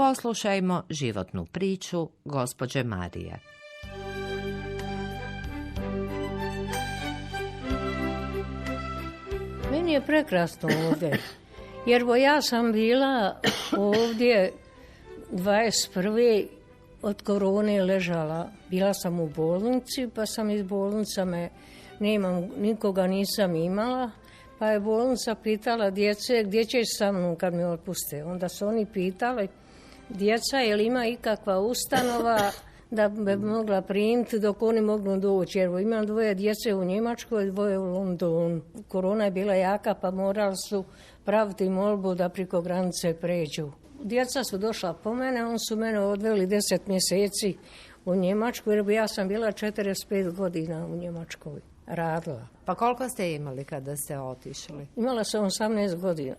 poslušajmo životnu priču gospođe Marije. Meni je prekrasno ovdje, jer ja sam bila ovdje 21. od korone ležala. Bila sam u bolnici, pa sam iz bolnica nikoga nisam imala, pa je bolnica pitala djece gdje ćeš sa mnom kad me otpuste. Onda su oni pitali djeca je li ima ikakva ustanova da bi mogla primiti dok oni mogu doći. Jer imam 2 djece u Njemačkoj i 2 u Londonu. Korona je bila jaka pa morali su praviti molbu da preko granice pređu. Djeca su došla po mene, oni su mene odveli 10 mjeseci u Njemačku jer ja sam bila 45 godina u Njemačkoj radila. Pa koliko ste imali kada ste otišli? Imala sam 18 godina.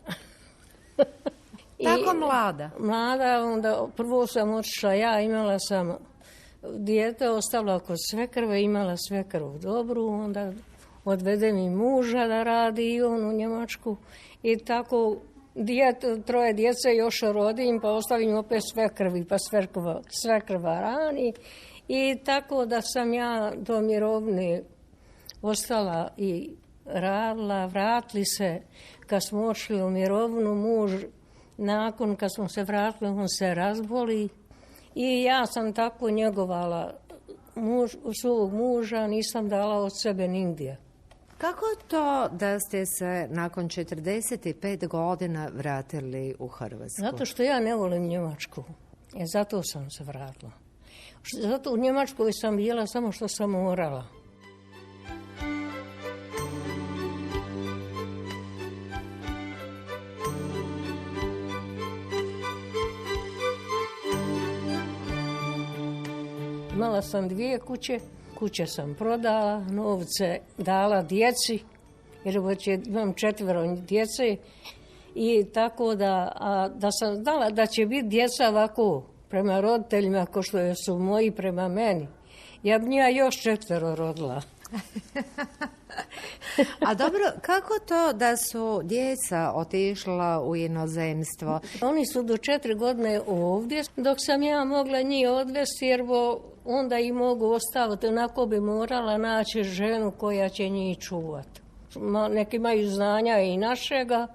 Tako mlada? Mlada, onda prvo sam otišla ja, imala sam dijete, ostavila kod svekrve, imala svekrvu dobru, onda odvede mi muža da radi i on u Njemačku i tako 3 djece još rodim, pa ostavim opet svekrvi, pa svekrva rani i tako da sam ja do mirovine ostala i radila, vratili se kad smo ošli u mirovinu, muž nakon kad smo se vratili on se razboli i ja sam tako njegovala svog muža, nisam dala od sebe nigdje. Kako to da ste se nakon 45 godina vratili u Hrvatsku? Zato što ja ne volim Njemačku. Zato sam se vratila. Zato u Njemačkoj sam bila samo što sam morala. Imala sam 2 kuće. Kuće sam prodala, novce dala djeci, jer imam 4 djece i tako da sam znala da će biti djeca ovako prema roditeljima kao što su moji prema meni. Ja bi njega još 4 rodila. A dobro, kako to da su djeca otišla u inozemstvo? Oni su do 4 godine ovdje, dok sam ja mogla njih odvesti jer onda i mogu ostaviti. Onako bi morala naći ženu koja će njih čuvati. Neki imaju znanja i našega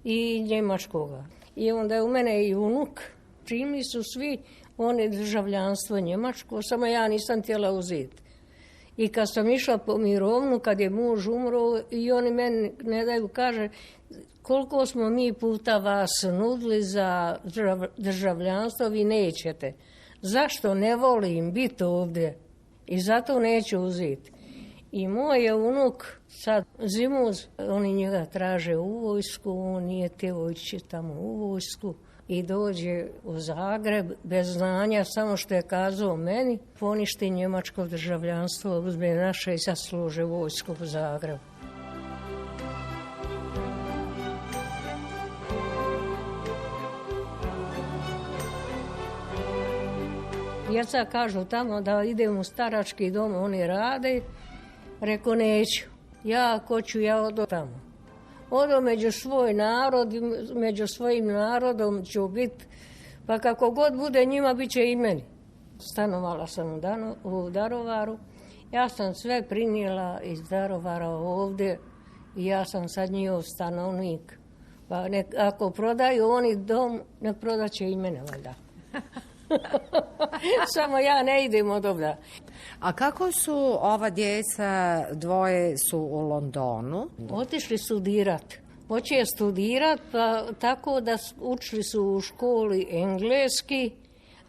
i njemačkoga. I onda je u mene i unuk. Primili su svi oni državljanstvo njemačko, samo ja nisam htjela uzeti. I kad sam išla po mirovnu, kad je muž umro, i oni meni ne daju, kaže, koliko smo mi puta vas nudili za državljanstvo, vi nećete. Zašto ne volim biti ovdje? I zato neću uzeti. I moj je unuk, sad Zimuz, oni njega traže u vojsku, on nije htio ići tamo u vojsku. I dođe u Zagreb bez znanja, samo što je kazao meni, poništi njemačko državljanstvo, uzme naše i sad služe vojsku u Zagrebu. Djeca kažu tamo da idem u starački dom, oni rade, reko neću, ja hoću, ja odo tamo. Odo među svoj narod, među svojim narodom ću biti, pa kako god bude njima, bit će i meni. Stanovala sam u Daruvaru, ja sam sve prinijela iz Daruvara ovdje i ja sam sad njihov stanovnik. Pa ako prodaju oni dom, ne prodaće i mene valjda. Samo ja ne idem od ovdje. A kako su ova djeca, 2 su u Londonu? Otišli studirat. Hoće studirat, pa tako da učili su u školi engleski,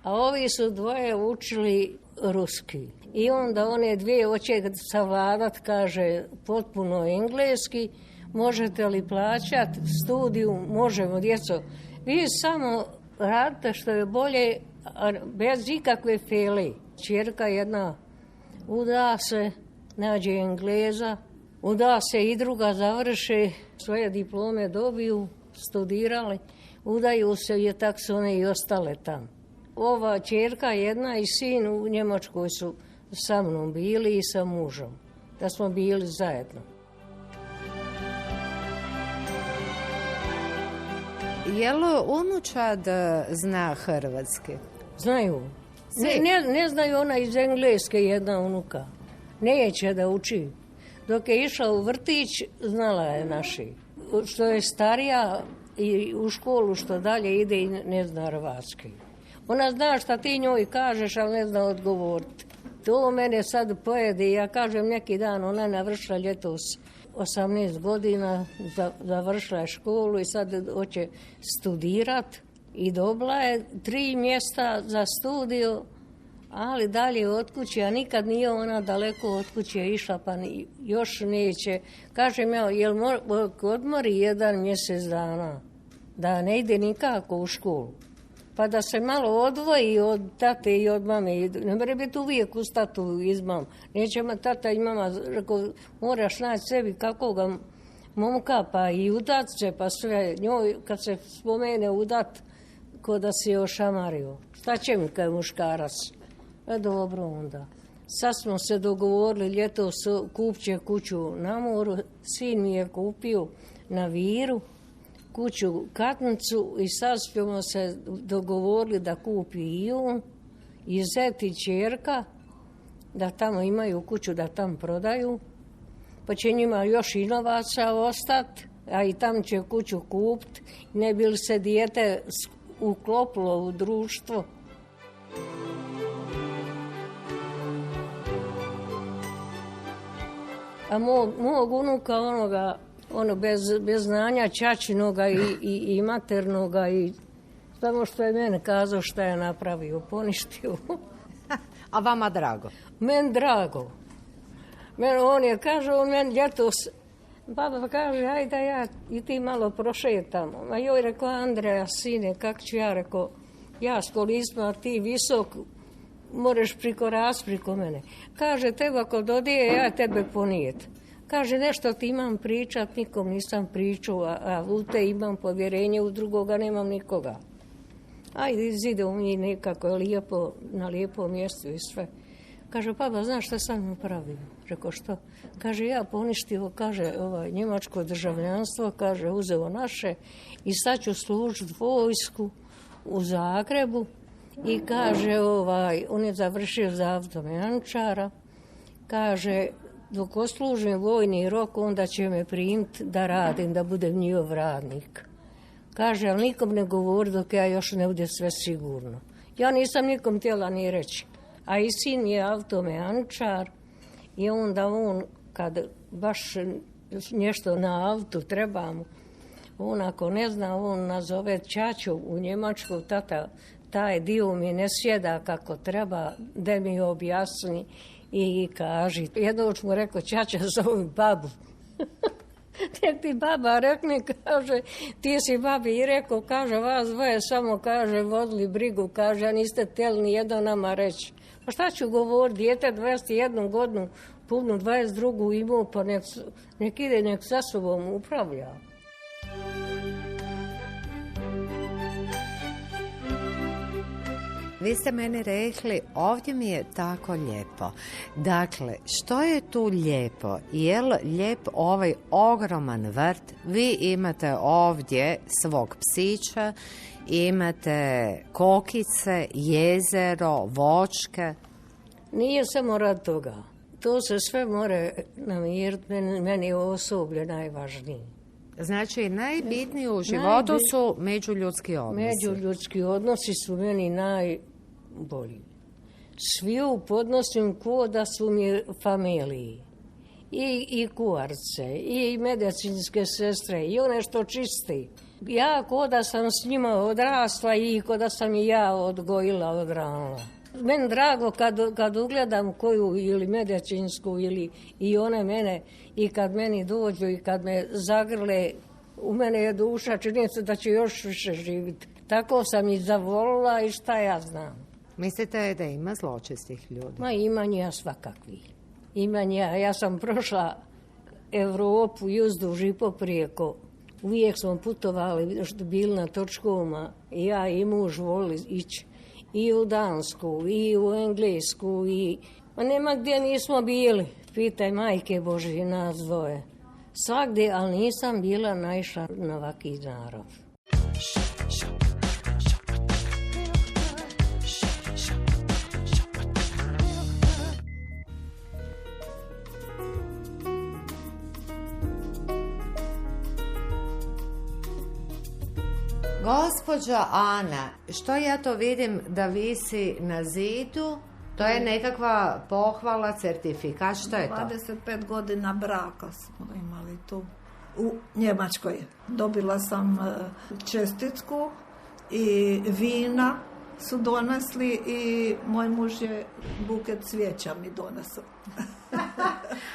a ovi su 2 učili ruski. I onda one 2 hoće savladat, kaže, potpuno engleski. Možete li plaćati studiju? Možemo, djeco. Vi samo radite što je bolje, bez ikakve fele. Čerka jedna uda se, nađe Engleza, uda se i druga završe, svoje diplome dobiju, studirali, udaju se i tak su one i ostale tamo. Ova čerka jedna i sin u Njemačkoj su sa mnom bili i sa mužom, da smo bili zajedno. Je li unučad zna hrvatski? Znaju. Ne znaju, ona iz Engleske jedna unuka. Neće da uči. Dok je išla u vrtić, znala je naši. Što je starija i u školu što dalje ide i ne zna hrvatski. Ona zna šta ti njoj kažeš, ali ne zna odgovoriti. To mene sad pojede. Ja kažem neki dan, ona je navršila ljetos 18 godina, završila je školu i sad hoće studirati. I dobila je 3 mjesta za studiju, ali dalje od kuće, a nikad nije ona daleko od kuće išla, pa još neće. Kažem ja, jel odmori 1 mjesec dana, da ne ide nikako u školu, pa da se malo odvoji od tate i od mame. Ne mora biti uvijek uz tatu iz mam. Neće tata i mama, rekao, moraš naći sebi kakvoga momka, pa i udat će, pa sve. Njoj, kad se spomene udat, ko da si ošamario. Šta će mi kaj muškarac? Dobro onda. Sad smo se dogovorili, ljetos kupit će kuću na moru. Sin mi je kupio na Viru kuću Katnicu i sad smo se dogovorili da kupi i on, i zet i ćerka, da tamo imaju kuću, da tam prodaju. Pa će njima još i novaca ostati, a i tam će kuću kupiti. Ne bi li se dijete uklopilo u društvo. A mog unuka bez znanja ćačinoga i maternoga, i samo što je meni kazao šta je napravio, poništio. A vama drago? Meni drago. On je, kaže, on meni ljetos, baba kaže, ajde ja i ti malo prošetamo. A joj rekao, Andreja, sine, kak ću ja, rekao, ja s kolisma, ti visok, moraš priko mene. Kaže, teba kod odije, ja tebe ponijet. Kaže, nešto ti imam pričat, nikom nisam pričao, a u te imam povjerenje, u drugoga nemam nikoga. Ajde, izidemo mi nekako lijepo, na lijepom mjestu i sve. Kaže, baba, znaš šta sam napravio? Rekao, što? Kaže, ja poništio, kaže, njemačko državljanstvo, kaže, uzeo naše i sad ću služiti vojsku u Zagrebu. I kaže, on je završio za avtomehančara, kaže, dok oslužim vojni rok, onda će me primiti da radim, da budem njihov radnik. Kaže, ali nikom ne govori dok ja još ne bude sve sigurno. Ja nisam nikom htjela ni reći. A i sin je avtomehančar i onda on, kad baš nešto na autu treba mu, on ako ne zna, on nazove ćaću u Njemačku, tata, taj dio mi ne sjeda kako treba, da mi objasni i kaži. Jednoć mu rekao, ćaća, zovi babu. Nek ti baba rekne, kaže, ti si babi i rekao, kaže, vas dvoje samo, kaže, vodili brigu, kaže, a niste htjeli ni jedno nama reći. Pa šta ću govoriti, dijete 21 godinu, punu 22 imao, pa nek ide, nek sa sobom upravlja. Vi ste meni rekli, ovdje mi je tako lijepo. Dakle, što je tu lijepo? Je li lijep ovaj ogroman vrt? Vi imate ovdje svog psića, imate kokice, jezero, voćke. Nije samo rad toga. To se sve mora namiriti, meni je osoblje najvažnije. Znači, najbitniji u životu su međuljudski odnosi. Međuljudski odnosi su meni najbolji. Svi podnosim ko da su mi familiji. I kuvarce, i medicinske sestre, i one što čisti. Ja ko da sam s njima odrasla i ko da sam i ja odgojila, odranila. Meni drago kad ugledam koju ili medicinsku ili i one mene i kad meni dođu i kad me zagrle, u mene je duša, čini se da će još više živjeti. Tako sam i zavolila i šta ja znam. Mislite da ima zločestih ljudi? Ma ima nja svakakvi. Ima nja. Ja sam prošla Evropu i uzduž i poprijeko. Uvijek smo putovali, bili na točkovima i ja i muž voli ići. I u Dansku, i u Englesku, ma nema gdje nismo bili. Pitaj majke Božje, nas dvoje. Svagdje, ali nisam bila naišla na ovaki narod. Gospođa Ana, što ja to vidim da visi na zidu? To je nekakva pohvala, certifikat, što je to? 25 godina braka smo imali tu u Njemačkoj. Dobila sam čestitku i vina su donesli i moj muž je buket cvijeća mi donesao.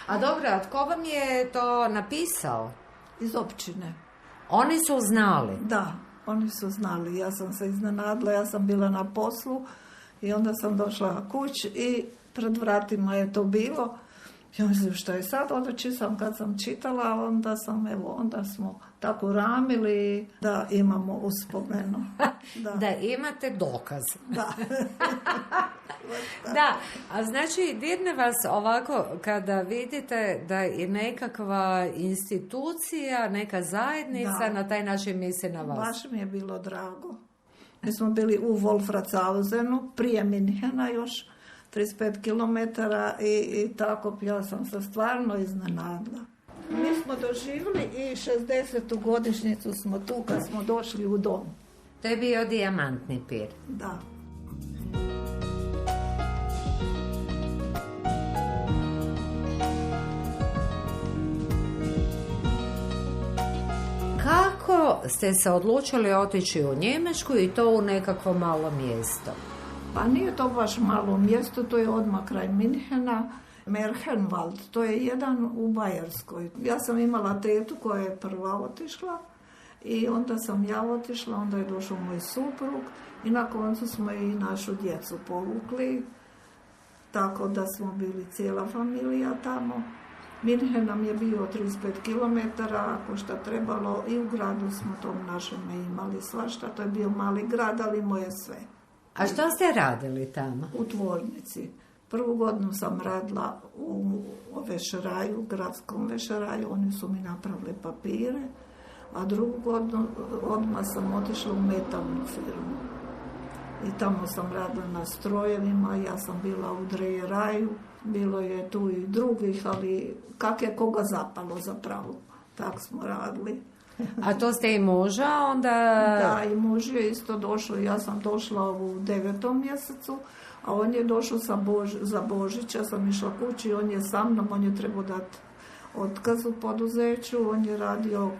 A dobro, a tko vam je to napisao? Iz općine. Oni su znali? Da, oni su znali. Ja sam se iznenadila, ja sam bila na poslu i onda sam došla kući i pred vratima je to bilo. Ja mislim što je sad, onda kad sam čitala, onda smo tako ramili da imamo uspomenu. Da imate dokaz. Da. Da, a znači dirne vas ovako kada vidite da je nekakva institucija, neka zajednica na taj način misli na vas. Baš mi je bilo drago. Mi smo bili u Wolfratsausenu, prije Minhena još, 35 km i tako ja sam se stvarno iznenadila. Mi smo doživjeli i 60. godišnjicu smo tu kad smo došli u dom. To je bio dijamantni pir. Da. Kako ste se odlučili otići u Njemačku i to u nekakvo malo mjesto? Pa nije to baš malo mjesto, to je odmah kraj Minhena, Merchenwald, to je jedan u Bajerskoj. Ja sam imala tetu koja je prva otišla i onda sam ja otišla, onda je došao moj suprug i na koncu smo i našu djecu povukli, tako da smo bili cijela familija tamo. Minhen nam je bio 35 km, ako šta trebalo, i u gradu smo tom našem imali svašta, to je bio mali grad, ali imao je sve. A što ste radili tamo? U tvornici. Prvu godinu sam radila u vešeraju, gradskom vešeraju, oni su mi napravili papire, a drugu godinu odmah sam otišla u metalnu firmu. I tamo sam radila na strojevima, ja sam bila u drejeraju, bilo je tu i drugih, ali kak je koga zapalo zapravo, tak smo radili. A to ste i muža onda? Da, i muž je isto došao, ja sam došla u 9. mjesecu, a on je došao za Božić, ja sam išla kući i on je sa mnom, on je trebao dati otkaz u poduzeću, on je radio u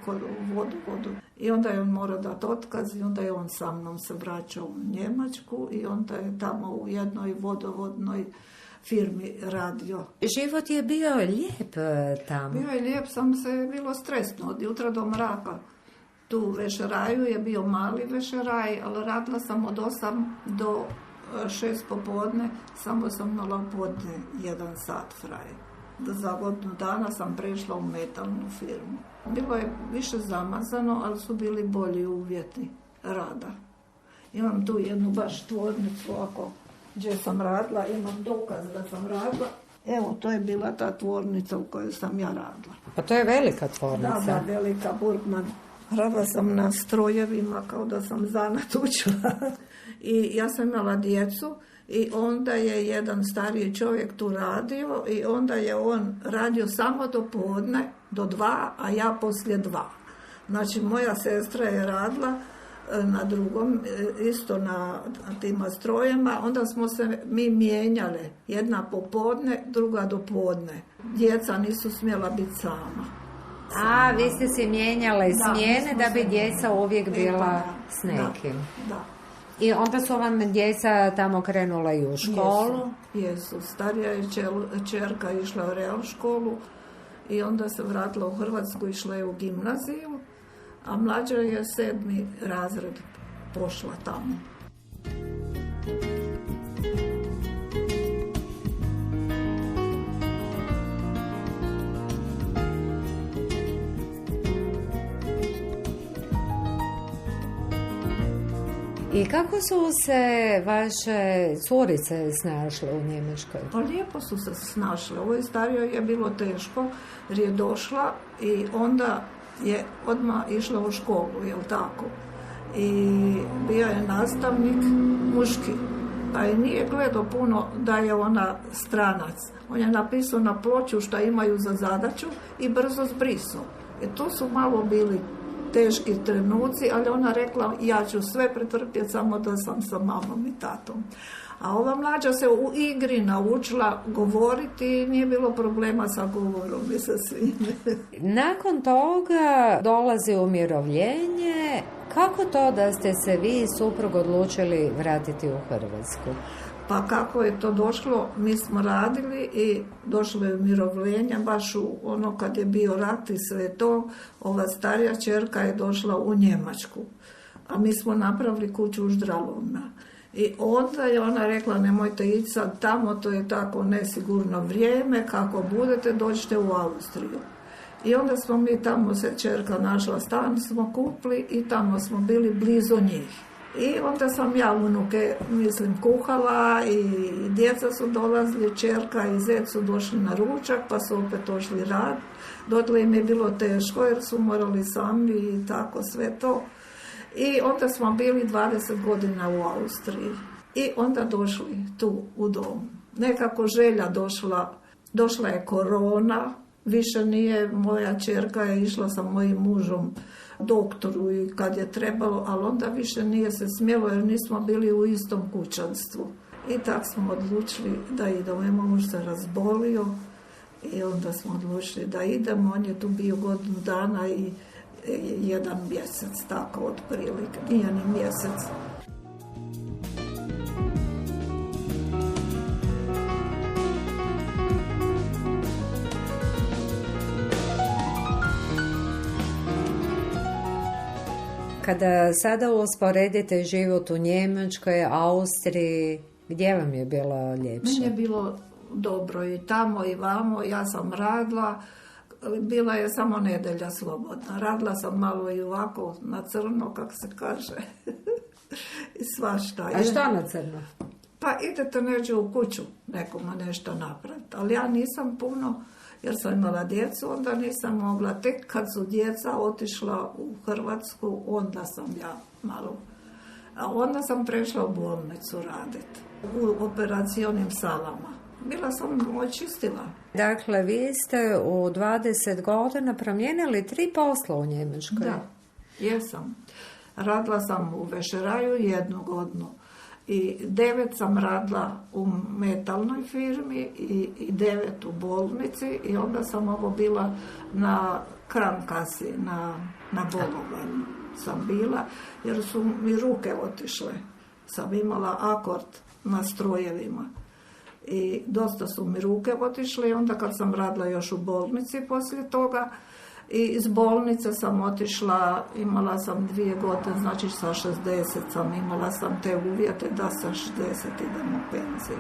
vodovodu i onda je on morao dati otkaz i onda je on sa mnom se vraćao u Njemačku i onda je tamo u jednoj vodovodnoj firmi radio. Život je bio lijep tamo. Bio je lijep, samo se je bilo stresno od jutra do mraka. Tu u vešeraju je bio mali vešeraj, ali radila sam od 8 do 6 popodne, samo sam imala podne 1 sat fraj. Za godinu dana sam prešla u metalnu firmu. Bilo je više zamazano, ali su bili bolji uvjeti rada. Imam tu jednu baš tvornicu, gdje sam radila, imam dokaz da sam radila. Evo, to je bila ta tvornica u kojoj sam ja radila. Pa to je velika tvornica. Da, velika, Burgman. Radila sam na strojevima kao da sam zanat učila. I ja sam imala djecu i onda je jedan stariji čovjek tu radio i onda je on radio samo do podne, do 2, a ja poslije 2. Znači, moja sestra je radila na drugom, isto na tima strojema, onda smo se mi mijenjale, jedna popodne, druga do podne. Djeca nisu smjela biti sama. A, vi ste se mijenjale smjene da bi djeca uvijek bila s nekim. Da. I onda su vam djeca tamo krenula i u školu? Jesu. Starija je čerka išla u real školu i onda se vratila u Hrvatsku, išla je u gimnaziju, a mlađa je 7. razred pošla tamo. I kako su se vaše curice snašle u Njemačkoj? Pa lijepo su se snašle. Ovoj starijoj je bilo teško jer je došla i onda je odmah išla u školu, jel tako? I bio je nastavnik muški, pa i nije gledao puno da je ona stranac. On je napisao na ploču šta imaju za zadaću i brzo zbrisao. I tu su malo bili teški trenuci, ali ona rekla ja ću sve pretrpjeti samo da sam sa mamom i tatom. A ova mlađa se u igri naučila govoriti i nije bilo problema sa govorom i sa svim. Nakon toga dolazi umirovljenje. Kako to da ste se vi i suprug odlučili vratiti u Hrvatsku? Pa kako je to došlo, mi smo radili i došlo je umirovljenje, baš u ono kad je bio rat i sve to, ova starija ćerka je došla u Njemačku, a mi smo napravili kuću u Ždralovna. I onda je ona rekla nemojte ići sad tamo, to je tako nesigurno vrijeme, kako budete dođite u Austriju. I onda smo mi tamo, se ćerka našla stan, smo kupili i tamo smo bili blizu njih. I onda sam ja unuke, kuhala i djeca su dolazili, ćerka i zet su došli na ručak, pa su opet došli rad. Dotle im je bilo teško jer su morali sami i tako sve to. I onda smo bili 20 godina u Austriji. I onda došli tu u dom. Nekako želja došla je korona, više nije, moja ćerka je išla sa mojim mužom doktoru i kad je trebalo, ali onda više nije se smjelo jer nismo bili u istom kućanstvu. I tako smo odlučili da idemo. Moj muž se razbolio i onda smo odlučili da idemo. On je tu bio godinu dana i 1 mjesec, tako otprilike, nije ni mjesec. Kada sada usporedite život u Njemačkoj, Austriji, gdje vam je bilo ljepše? Meni je bilo dobro i tamo i vamo, ja sam radila, bila je samo nedjelja slobodna. Radila sam malo i ovako na crno, kako se kaže, i svašta. A šta na crno? Pa idete neđe u kuću nekoma nešto napraviti, ali ja nisam puno, jer sam imala djecu, onda nisam mogla. Tek kad su djeca otišla u Hrvatsku, onda sam ja malo. A onda sam prešla u bolnicu raditi, u operacionim salama. Bila sam očistila. Dakle, vi ste u 20 godina promijenili 3 posla u Njemačkoj. Da, jesam. Radila sam u vešeraju 1 godinu. I 9 sam radila u metalnoj firmi i 9 u bolnici i onda sam ovo bila na Krankasi, na bolovanju sam bila, jer su mi ruke otišle. Sam imala akord na strojevima i dosta su mi ruke otišle i onda kad sam radila još u bolnici poslije toga, i iz bolnice sam otišla, imala sam 2 godine, znači sa 60 sam, imala sam te uvjete da sa 60 idem u penziju.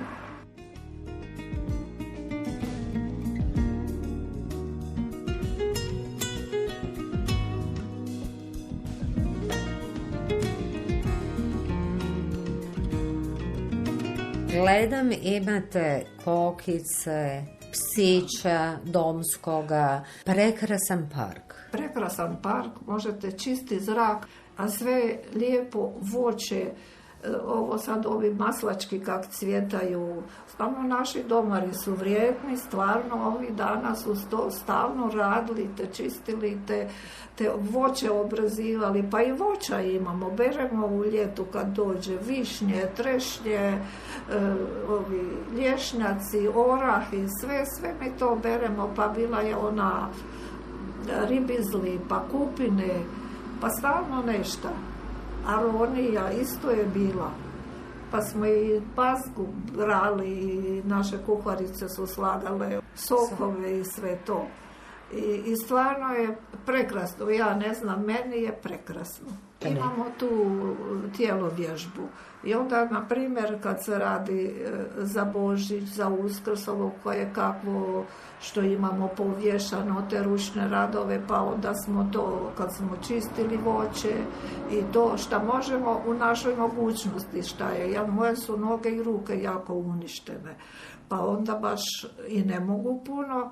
Gledam, imate kokice, psića domskoga, prekrasan park. Prekrasan park, možete čisti zrak, a sve lijepo voće, ovo sad ovi maslački kak cvjetaju. Stvarno naši domari su vrijedni, stvarno ovih dana su stalno radili, te čistili, te voće obrazivali, pa i voća imamo, beremo u ljetu kad dođe višnje, trešnje, ovi lješnjaci, orahi, sve mi to beremo, pa bila je ona ribizli, pa kupine, pa stalno nešto. Aronija isto je bila, pa smo i pasku brali i naše kuharice su slagale sokove i sve to. I stvarno je prekrasno, ja ne znam, meni je prekrasno. Imamo tu tjelovježbu i onda, na primjer, kad se radi za Božić, za Uskrs, ovo koje kakvo što imamo povješano, te ručne radove, pa onda smo to, kad smo čistili voće i to što možemo u našoj mogućnosti, šta je, moje su noge i ruke jako uništene, pa onda baš i ne mogu puno,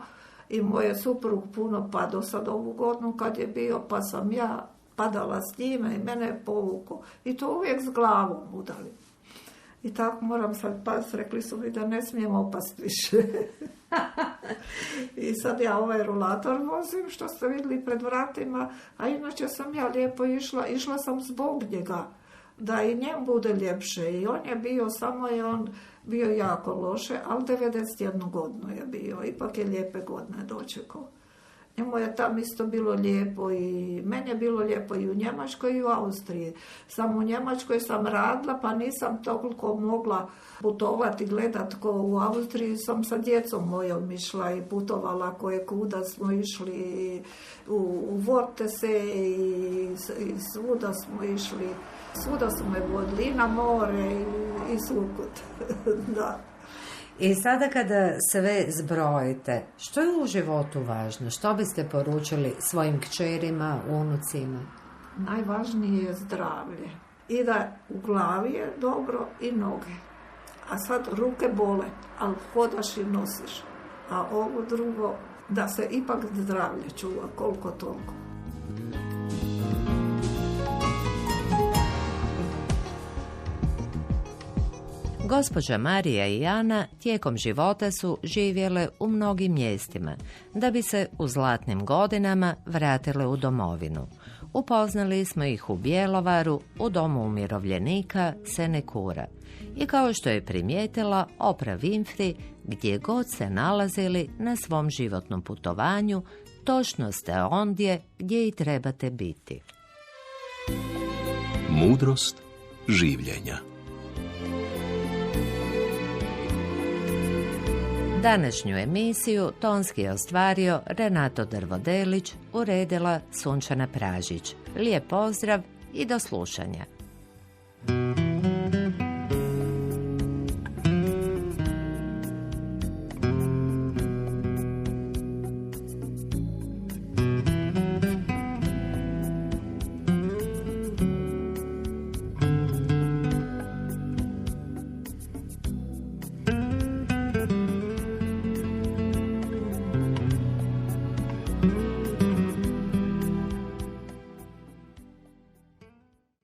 i moje suprug puno, pa do sad ovu godinu kad je bio, pa sam ja padala s njime i mene je povukao. I to uvijek s glavom udali. I tako moram sad past, rekli su mi da ne smijem opast više. I sad ja ovaj rulator vozim, što ste vidjeli pred vratima, a inače sam ja lijepo išla sam zbog njega, da i njemu bude ljepše. I on je bio, samo je on bio jako loše, ali 91 godinu je bio, ipak je lijepe godine dočekao. Njemu je tam isto bilo lijepo i meni je bilo lijepo i u Njemačkoj i u Austriji. Samo u Njemačkoj sam radila pa nisam toliko mogla putovati, gledati ko u Austriji. Sam sa djecom mojom išla i putovala koje kuda smo išli u Vortese i svuda smo išli. Svuda smo me vodili i na more i svukud. Da. I sada kada sve zbrojite, što je u životu važno? Što biste poručili svojim kćerima, unucima? Najvažnije je zdravlje. I da u glavi je dobro i noge. A sad ruke bole, ali hodaš i nosiš. A ovo drugo, da se ipak zdravlje čuva, koliko toliko. Gospođa Marija i Ana tijekom života su živjele u mnogim mjestima, da bi se u zlatnim godinama vratile u domovinu. Upoznali smo ih u Bjelovaru, u domu umirovljenika Senekura. I kao što je primijetila Oprah Winfrey, gdje god se nalazili na svom životnom putovanju, točno ste ondje gdje i trebate biti. Mudrost življenja. Današnju emisiju tonski je ostvario Renato Drvodelić, uredila Sunčana Pražić. Lijep pozdrav i do slušanja.